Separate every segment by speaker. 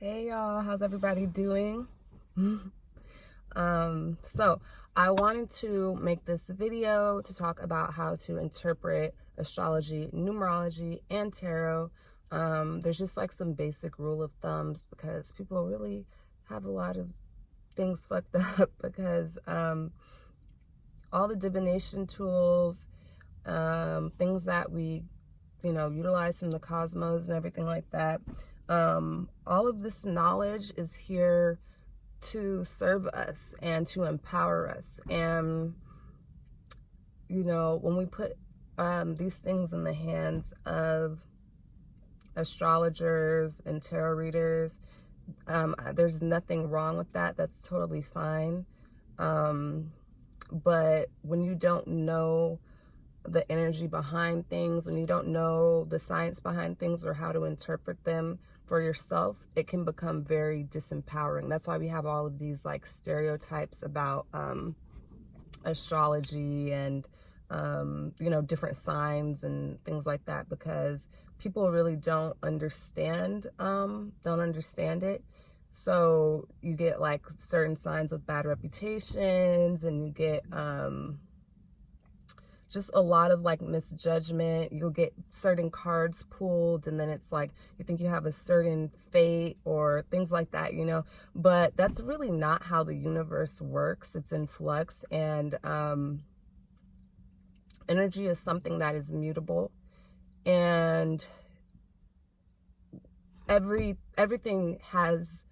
Speaker 1: Hey y'all, how's everybody doing? So I wanted to make this video to talk about how to interpret astrology, numerology, and tarot. There's just like some basic rule of thumbs because people really have a lot of things fucked up because all the divination tools, things that we utilize from the cosmos and everything like that. All of this knowledge is here to serve us and to empower us. And, when we put these things in the hands of astrologers and tarot readers, there's nothing wrong with that. That's totally fine. But when you don't know the energy behind things, when you don't know the science behind things or how to interpret them for yourself, it can become very disempowering. That's why we have all of these like stereotypes about astrology and different signs and things like that, because people really don't understand it. So you get like certain signs with bad reputations, and you get just a lot of like misjudgment. You'll get certain cards pulled, and then it's like you think you have a certain fate or things like that, but that's really not how the universe works. It's in flux, and energy is something that is mutable, and everything has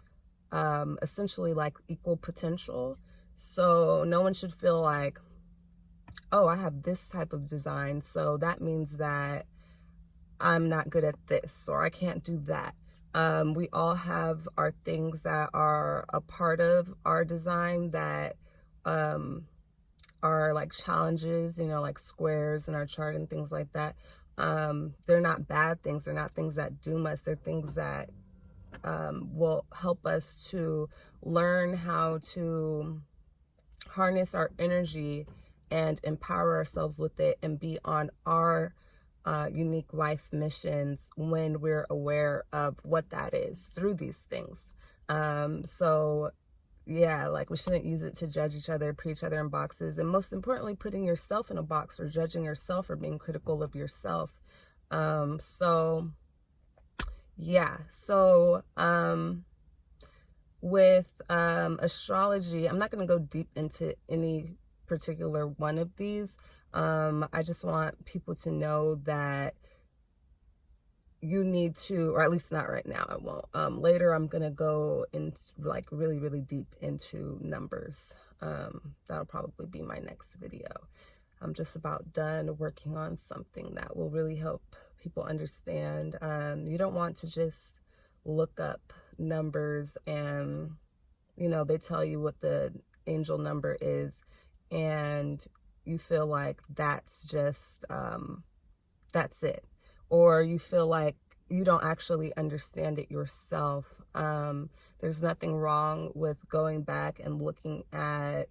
Speaker 1: essentially like equal potential. So no one should feel like, oh, I have this type of design, so that means that I'm not good at this, or I can't do that. We all have our things that are a part of our design that are like challenges, like squares in our chart and things like that. They're not bad things. They're not things that doom us. They're things that will help us to learn how to harness our energy and empower ourselves with it and be on our unique life missions when we're aware of what that is through these things. So yeah, like we shouldn't use it to judge each other, put each other in boxes, and most importantly, putting yourself in a box or judging yourself or being critical of yourself. With astrology, I'm not going to go deep into any particular one of these. I just want people to know that you need to, or at least not right now, I won't. Later I'm gonna go into like really, really deep into numbers. That'll probably be my next video. I'm just about done working on something that will really help people understand. You don't want to just look up numbers and they tell you what the angel number is, and you feel like that's just that's it, or you feel like you don't actually understand it yourself. There's nothing wrong with going back and looking at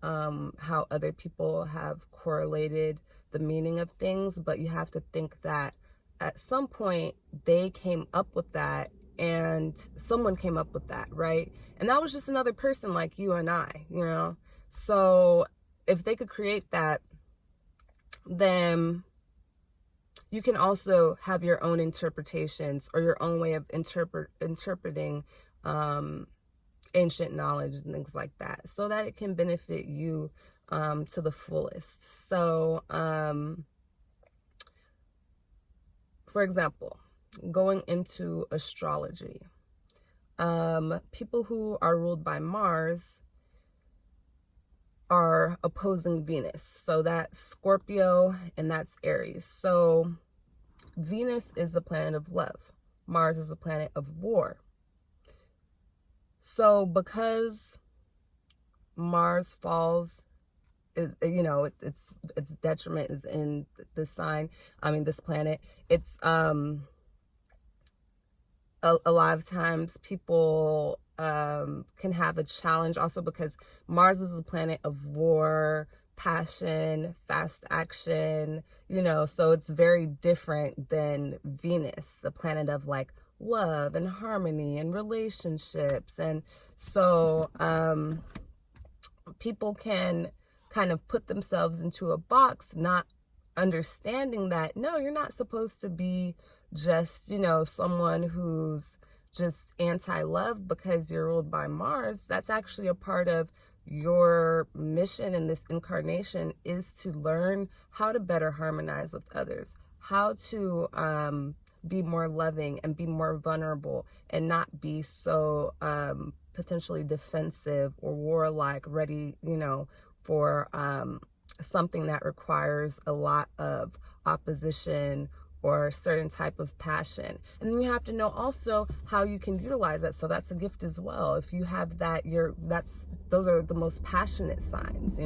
Speaker 1: how other people have correlated the meaning of things, but you have to think that at some point they came up with that, and someone came up with that, right? And that was just another person like you and I, So if they could create that, then you can also have your own interpretations or your own way of interpreting ancient knowledge and things like that, so that it can benefit you to the fullest. So, for example, going into astrology, people who are ruled by Mars are opposing Venus. So that's Scorpio and that's Aries. So Venus is the planet of love. Mars is the planet of war. So because Mars falls, its detriment is in this sign, this planet, it's a lot of times people can have a challenge also because Mars is a planet of war, passion, fast action, so it's very different than Venus, a planet of like love and harmony and relationships. And so people can kind of put themselves into a box, not understanding that, no, you're not supposed to be just, someone who's just anti-love because you're ruled by Mars. That's actually a part of your mission in this incarnation, is to learn how to better harmonize with others, how to be more loving and be more vulnerable, and not be so potentially defensive or warlike, ready, for something that requires a lot of opposition or a certain type of passion. And then you have to know also how you can utilize that. So that's a gift as well. If you have that, those are the most passionate signs,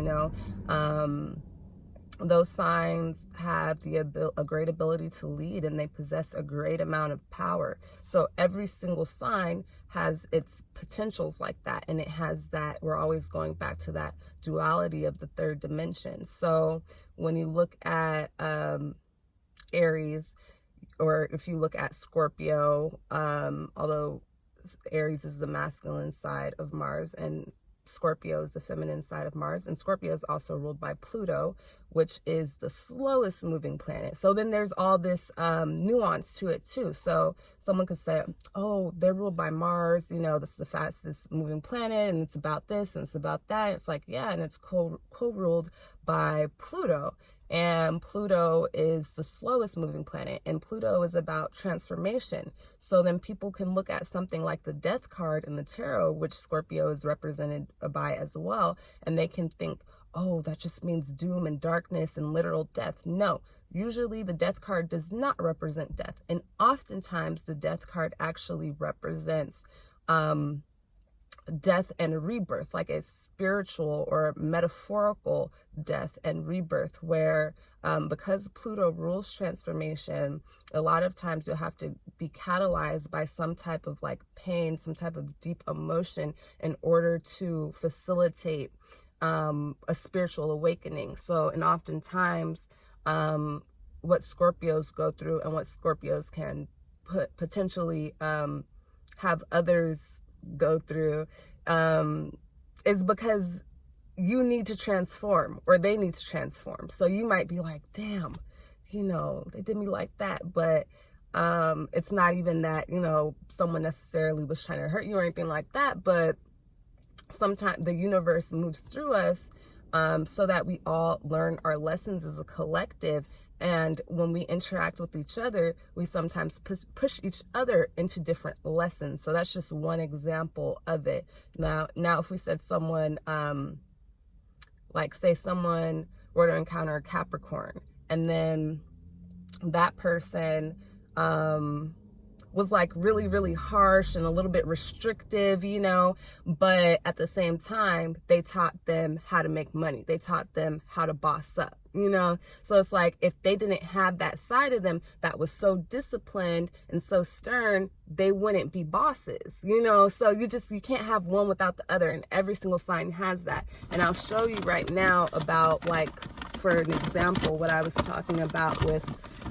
Speaker 1: those signs have a great ability to lead, and they possess a great amount of power. So every single sign has its potentials like that, and it has that, we're always going back to that duality of the third dimension. So when you look at Aries, or if you look at Scorpio, although Aries is the masculine side of Mars and Scorpio is the feminine side of Mars, and Scorpio is also ruled by Pluto, which is the slowest moving planet. So then there's all this nuance to it too. So someone could say, oh, they're ruled by Mars, this is the fastest moving planet, and it's about this and it's about that. It's like, yeah, and it's co-ruled by Pluto. And Pluto is the slowest moving planet, and Pluto is about transformation. So then people can look at something like the Death card in the tarot, which Scorpio is represented by as well, and they can think, oh, that just means doom and darkness and literal death. No, usually the Death card does not represent death. And oftentimes the Death card actually represents death and rebirth, like a spiritual or metaphorical death and rebirth, where because Pluto rules transformation, a lot of times you'll have to be catalyzed by some type of like pain, some type of deep emotion in order to facilitate a spiritual awakening. So, and oftentimes what Scorpios go through and what Scorpios can potentially have others go through is because you need to transform, or they need to transform. So you might be like, damn, they did me like that, but it's not even that someone necessarily was trying to hurt you or anything like that, but sometimes the universe moves through us so that we all learn our lessons as a collective. And when we interact with each other, we sometimes push each other into different lessons. So that's just one example of it. Now, if we said someone, like say someone were to encounter a Capricorn, and then that person was like really, really harsh and a little bit restrictive, but at the same time, they taught them how to make money. They taught them how to boss up, So it's like, if they didn't have that side of them that was so disciplined and so stern, they wouldn't be bosses, So you can't have one without the other, and every single sign has that. And I'll show you right now about, like, for an example, what I was talking about with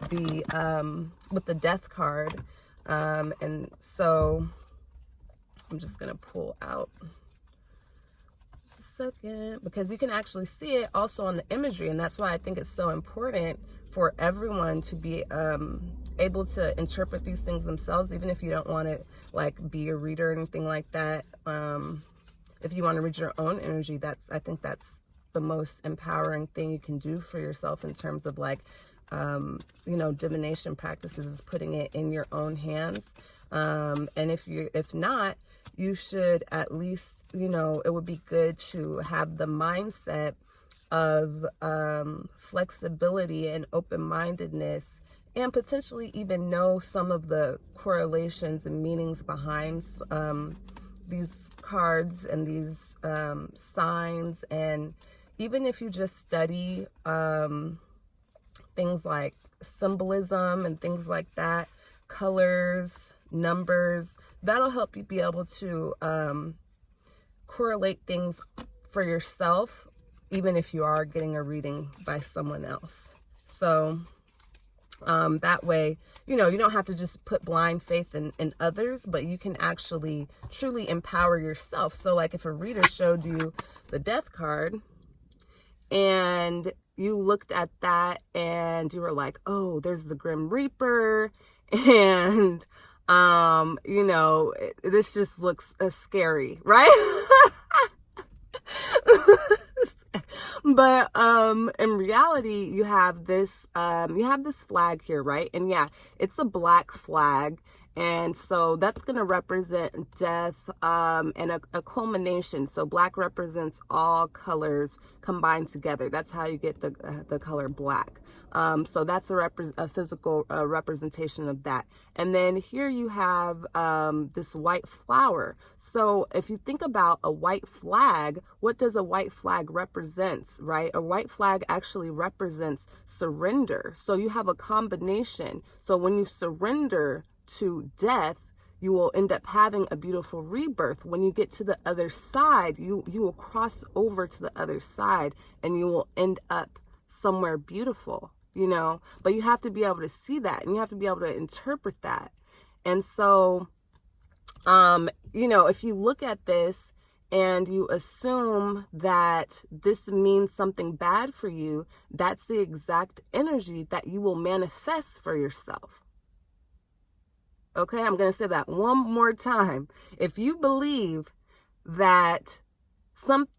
Speaker 1: the Death card. And so I'm just going to pull out just a second, because you can actually see it also on the imagery. And that's why I think it's so important for everyone to be able to interpret these things themselves, even if you don't want to like be a reader or anything like that. If you want to read your own energy, I think that's the most empowering thing you can do for yourself in terms of like divination practices, is putting it in your own hands. And if not, you should at least, it would be good to have the mindset of flexibility and open-mindedness, and potentially even know some of the correlations and meanings behind these cards and these signs. And even if you just study things like symbolism and things like that, colors, numbers, that'll help you be able to correlate things for yourself, even if you are getting a reading by someone else. So That way, you know, you don't have to just put blind faith in others, but you can actually truly empower yourself. So like if a reader showed you the death card and you looked at that and you were like, oh, there's the Grim Reaper, and you know, this just looks scary, right? But in reality, you have this flag here, right? And yeah, it's a black flag, and so that's going to represent death and a culmination. So black represents all colors combined together. That's how you get the color black. So that's a physical representation of that. And then here you have this white flower. So if you think about a white flag, what does a white flag represent, right? A white flag actually represents surrender. So you have a combination. So when you surrender to death, you will end up having a beautiful rebirth. When you get to the other side, you will cross over to the other side and you will end up somewhere beautiful, you know, but you have to be able to see that and you have to be able to interpret that. And so, you know, if you look at this and you assume that this means something bad for you, that's the exact energy that you will manifest for yourself. Okay, I'm going to say that one more time. If you believe that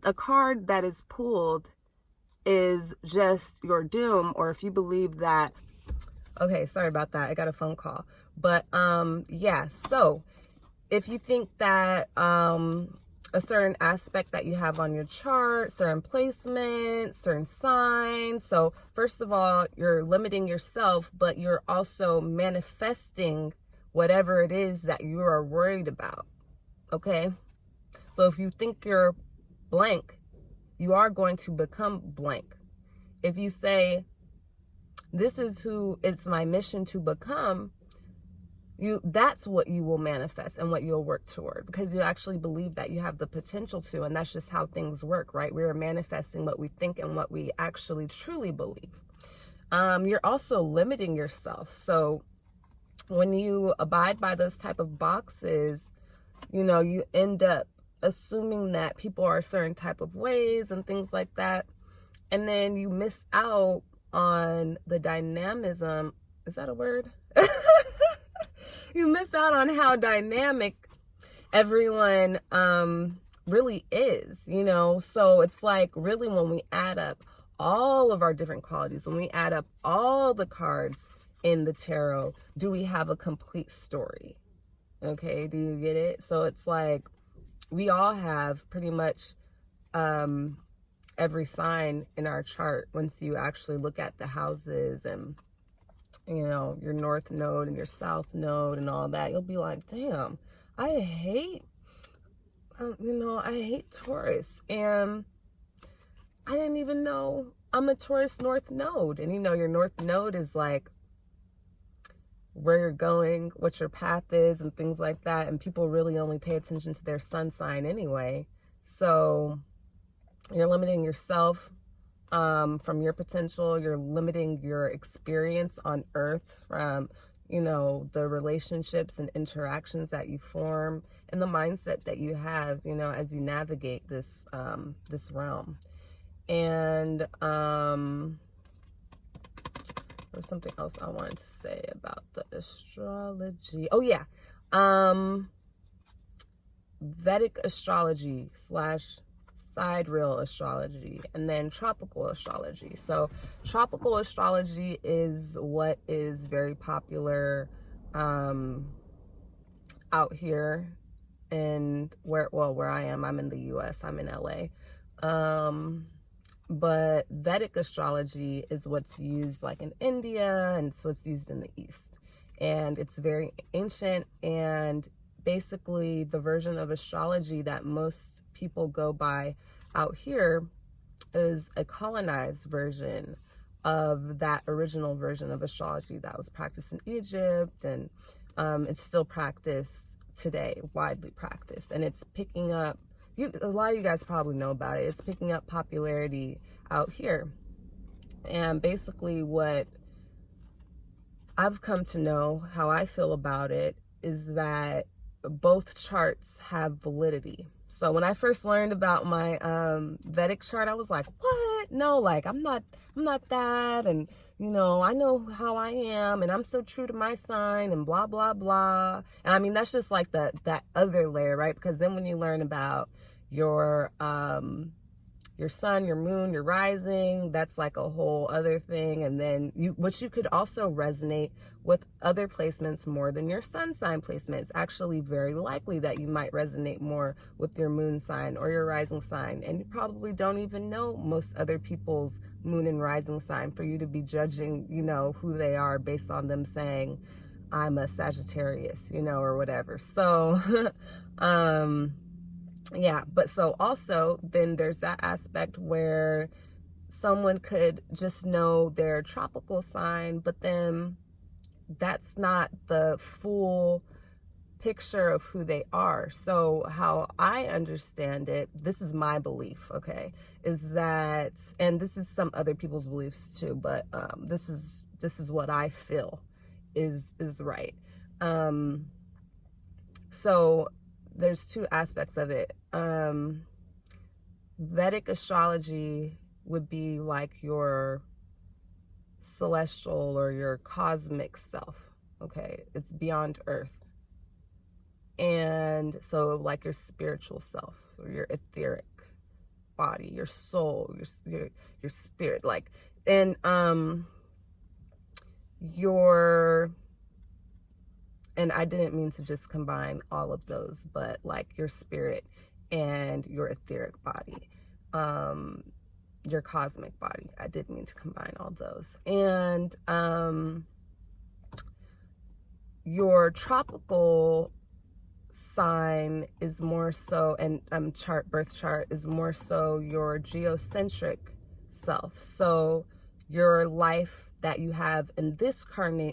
Speaker 1: a card that is pulled is just your doom, or if you believe that, okay, sorry about that, I got a phone call. But yeah, so if you think that a certain aspect that you have on your chart, certain placements, certain signs, so first of all, you're limiting yourself, but you're also manifesting whatever it is that you are worried about, okay? So if you think you're blank, you are going to become blank. If you say, this is who it's my mission to become, that's what you will manifest and what you'll work toward, because you actually believe that you have the potential to, and that's just how things work, right? We're manifesting what we think and what we actually truly believe. You're also limiting yourself. So when you abide by those type of boxes, you know, you end up assuming that people are a certain type of ways and things like that. And then you miss out on the dynamism. Is that a word? You miss out on how dynamic everyone really is, you know? So it's like really when we add up all of our different qualities, when we add up all the cards in the tarot, do we have a complete story? Okay, do you get it? So it's like we all have pretty much every sign in our chart once you actually look at the houses and, you know, your north node and your south node and all that. You'll be like, damn, I hate Taurus, and I didn't even know I'm a Taurus north node. And you know, your north node is like where you're going, what your path is, and things like that. And people really only pay attention to their sun sign anyway. So you're limiting yourself from your potential. You're limiting your experience on Earth from, you know, the relationships and interactions that you form and the mindset that you have, you know, as you navigate this this realm. And there's something else I wanted to say about the astrology. Oh yeah, Vedic astrology / sidereal astrology, and then tropical astrology. So tropical astrology is what is very popular out here in where I am. I'm in the US, I'm in LA. But Vedic astrology is what's used like in India, and it's what's used in the East. And it's very ancient, and basically the version of astrology that most people go by out here is a colonized version of that original version of astrology that was practiced in Egypt, and it's still practiced today, widely practiced, and it's picking up, a lot of you guys probably know about it, it's picking up popularity out here. And basically what I've come to know how I feel about it is that both charts have validity. So when I first learned about my Vedic chart, I was like, what? No, like I'm not that, and you know, I know how I am, and I'm so true to my sign, and blah blah blah. And I mean, that's just like that other layer, right? Because then when you learn about your sun, your moon, your rising, that's like a whole other thing. And then which you could also resonate with other placements more than your sun sign placement. It's actually very likely that you might resonate more with your moon sign or your rising sign. And you probably don't even know most other people's moon and rising sign for you to be judging, you know, who they are based on them saying, I'm a Sagittarius, you know, or whatever. So, yeah, but so also then there's that aspect where someone could just know their tropical sign, but then that's not the full picture of who they are. So how I understand it, this is my belief, okay, is that, and this is some other people's beliefs too, but this is what I feel is right. So there's two aspects of it. Vedic astrology would be like your celestial or your cosmic self, okay? It's beyond earth. And so like your spiritual self or your etheric body, your soul, your spirit, like, and and I didn't mean to just combine all of those, but like your spirit and your etheric body, your cosmic body. I did mean to combine all those. And your tropical sign is more so, and birth chart is more so your geocentric self. So your life that you have in this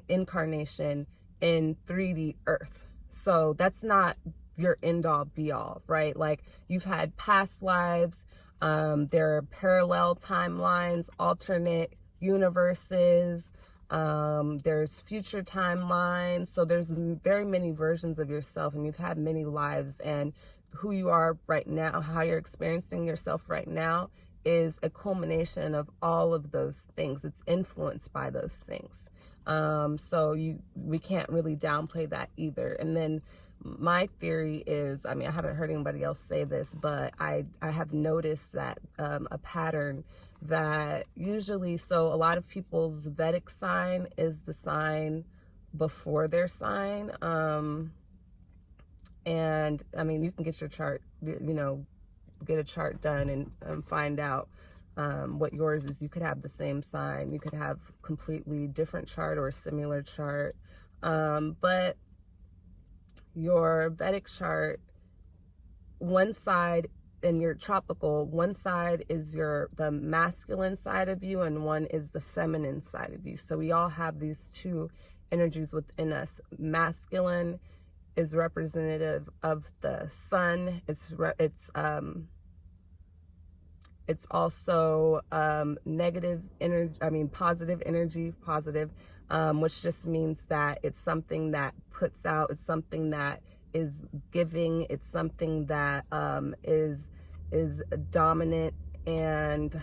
Speaker 1: incarnation in 3D Earth. So that's not your end all be all, right? Like you've had past lives, there are parallel timelines, alternate universes, there's future timelines. So there's very many versions of yourself, and you've had many lives, and who you are right now, how you're experiencing yourself right now is a culmination of all of those things. It's influenced by those things. So we can't really downplay that either. And then my theory is, I mean, I haven't heard anybody else say this, but I have noticed that a pattern that usually, so a lot of people's Vedic sign is the sign before their sign. And I mean, you can get your chart, you know, get a chart done and find out what yours is. You could have the same sign, you could have completely different chart or a similar chart, but your Vedic chart, one side, in your tropical, one side is the masculine side of you and one is the feminine side of you. So we all have these two energies within us. Masculine is representative of the sun. It's also negative energy, I mean positive energy, which just means that it's something that puts out, it's something that is giving, it's something that is dominant, and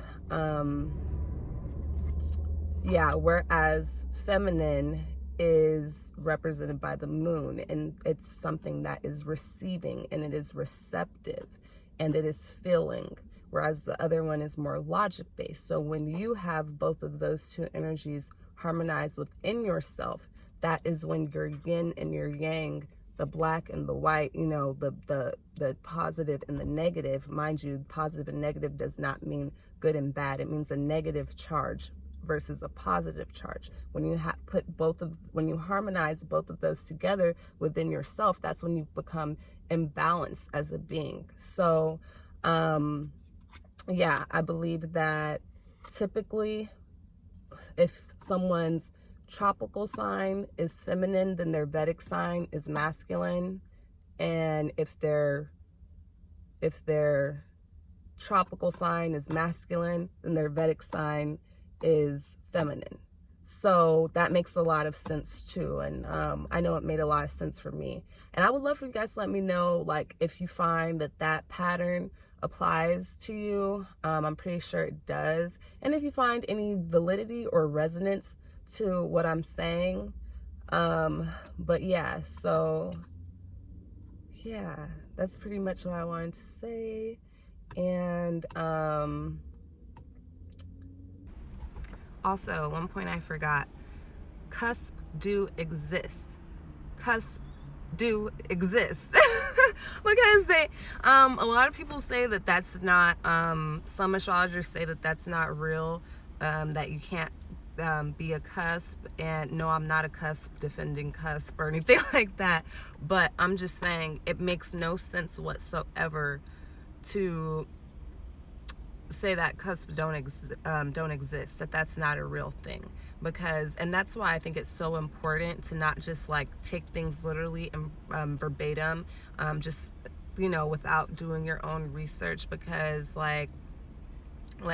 Speaker 1: yeah, whereas feminine is represented by the moon, and it's something that is receiving, and it is receptive, and it is feeling, whereas the other one is more logic based. So when you have both of those two energies harmonized within yourself, that is when your yin and your yang, the black and the white, you know, the positive and the negative. Mind you, positive and negative does not mean good and bad. It means a negative charge versus a positive charge. When you when you harmonize both of those together within yourself, that's when you become imbalanced as a being. So yeah, I believe that typically if someone's tropical sign is feminine, then their Vedic sign is masculine. And if their tropical sign is masculine, then their Vedic sign is feminine. So that makes a lot of sense too. And I know it made a lot of sense for me. And I would love for you guys to let me know, like, if you find that that pattern applies to you. I'm pretty sure it does. And if you find any validity or resonance to what I'm saying. But yeah, so yeah, that's pretty much what I wanted to say. And also, one point I forgot, cusp do exist. Cusp do exist. Because they, a lot of people say that that's not, some astrologers say that that's not real, that you can't be a cusp. And no, I'm not a cusp defending cusp or anything like that, but I'm just saying it makes no sense whatsoever to say that cusps don't exist, that that's not a real thing. Because, and that's why I think it's so important to not just like take things literally and verbatim, just, you know, without doing your own research. Because like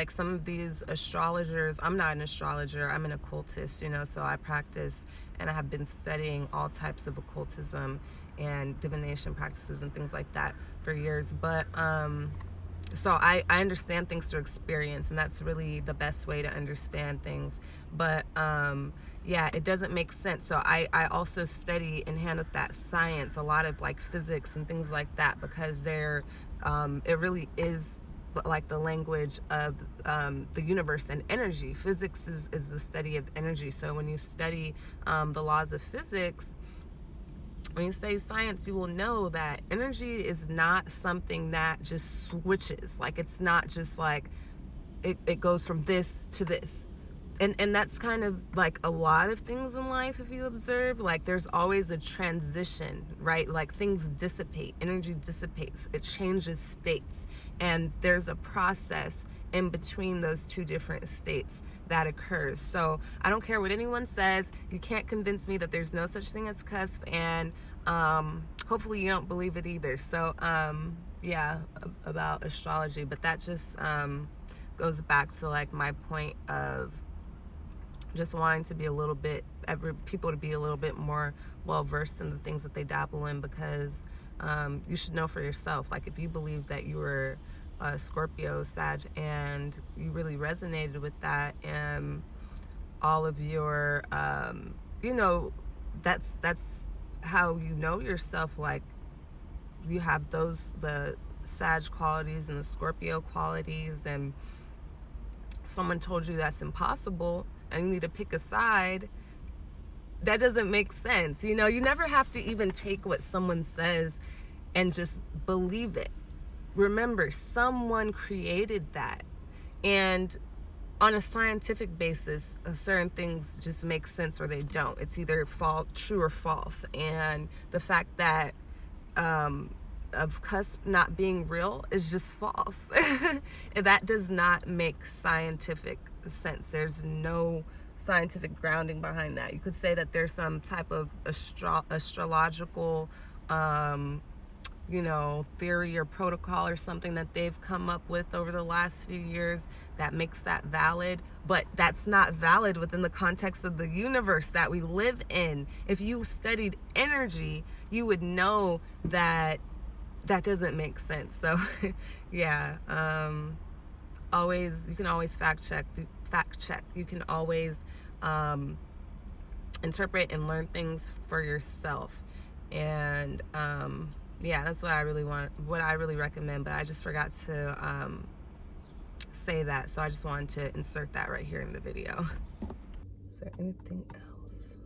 Speaker 1: some of these astrologers, I'm not an astrologer, I'm an occultist, you know, so I practice and I have been studying all types of occultism and divination practices and things like that for years. But so I understand things through experience, and that's really the best way to understand things. But yeah, it doesn't make sense. So I also study in hand with that science, a lot of like physics and things like that, because they're it really is like the language of the universe and energy. Physics is the study of energy. So when you study the laws of physics, when you study science, you will know that energy is not something that just switches. Like, it's not just like it goes from this to this. And that's kind of like a lot of things in life. If you observe, like, there's always a transition, right? Like, things dissipate, energy dissipates, it changes states, and there's a process in between those two different states that occurs. So I don't care what anyone says, you can't convince me that there's no such thing as cusp, and hopefully you don't believe it either. So yeah, about astrology. But that just goes back to like my point of just wanting to be a little bit, people to be a little bit more well versed in the things that they dabble in. Because you should know for yourself, like, if you believe that you were a Scorpio, Sag, and you really resonated with that, and all of your you know, that's how you know yourself. Like, you have the Sag qualities and the Scorpio qualities, and someone told you that's impossible and you need to pick a side, that doesn't make sense. You know, you never have to even take what someone says and just believe it. Remember, someone created that, and on a scientific basis, certain things just make sense or they don't. It's either true or false. And the fact that of cusp not being real is just false. That does not make scientific sense. There's no scientific grounding behind that. You could say that there's some type of astrological you know, theory or protocol or something that they've come up with over the last few years that makes that valid, but that's not valid within the context of the universe that we live in. If you studied energy, you would know that that doesn't make sense. So yeah, you can always fact check. You can always interpret and learn things for yourself. And yeah, that's what I really recommend. But I just forgot to say that, so I just wanted to insert that right here in the video. Is there anything else?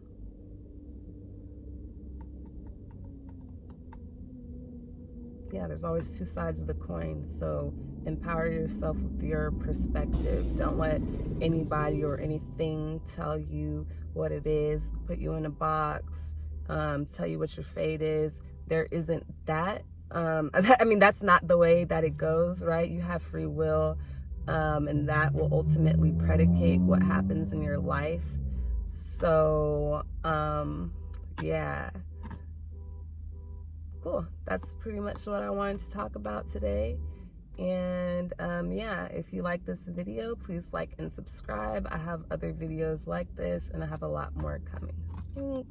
Speaker 1: Yeah, there's always two sides of the coin. So empower yourself with your perspective. Don't let anybody or anything tell you what it is, put you in a box, tell you what your fate is. There isn't that. I mean, that's not the way that it goes, right? You have free will, and that will ultimately predicate what happens in your life. So yeah, cool. That's pretty much what I wanted to talk about today. And yeah, if you like this video, please like and subscribe. I have other videos like this, and I have a lot more coming.